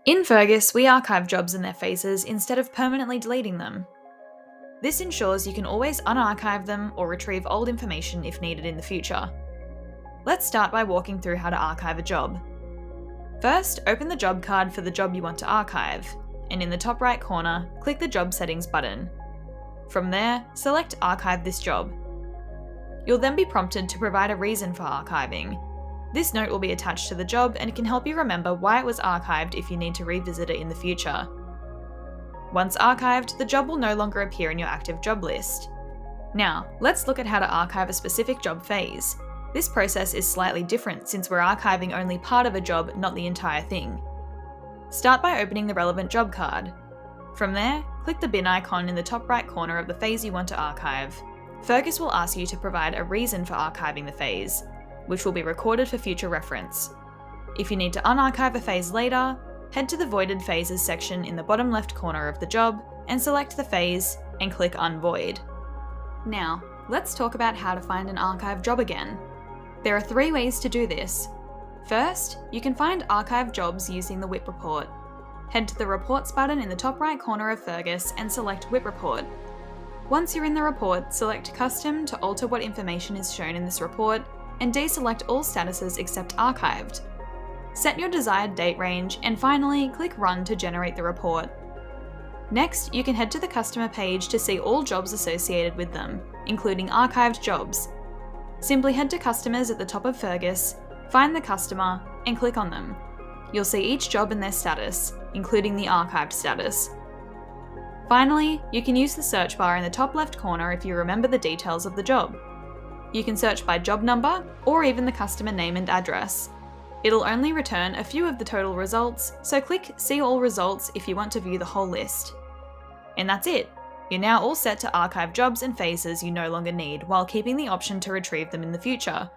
In Fergus, we archive jobs and their phases instead of permanently deleting them. This ensures you can always unarchive them or retrieve old information if needed in the future. Let's start by walking through how to archive a job. First, open the job card for the job you want to archive, and in the top right corner, click the Job Settings button. From there, select Archive this job. You'll then be prompted to provide a reason for archiving. This note will be attached to the job and can help you remember why it was archived if you need to revisit it in the future. Once archived, the job will no longer appear in your active job list. Now, let's look at how to archive a specific job phase. This process is slightly different since we're archiving only part of a job, not the entire thing. Start by opening the relevant job card. From there, click the bin icon in the top right corner of the phase you want to archive. Fergus will ask you to provide a reason for archiving the phase, which will be recorded for future reference. If you need to unarchive a phase later, head to the Voided Phases section in the bottom left corner of the job and select the phase and click Unvoid. Now, let's talk about how to find an archived job again. There are 3 ways to do this. First, you can find archived jobs using the WIP report. Head to the Reports button in the top right corner of Fergus and select WIP report. Once you're in the report, select Custom to alter what information is shown in this report and deselect all statuses except Archived. Set your desired date range and finally click Run to generate the report. Next, you can head to the customer page to see all jobs associated with them, including archived jobs. Simply head to Customers at the top of Fergus, find the customer, and click on them. You'll see each job and their status, including the archived status. Finally, you can use the search bar in the top left corner if you remember the details of the job. You can search by job number or even the customer name and address. It'll only return a few of the total results, so click See All Results if you want to view the whole list. And that's it! You're now all set to archive jobs and phases you no longer need while keeping the option to retrieve them in the future.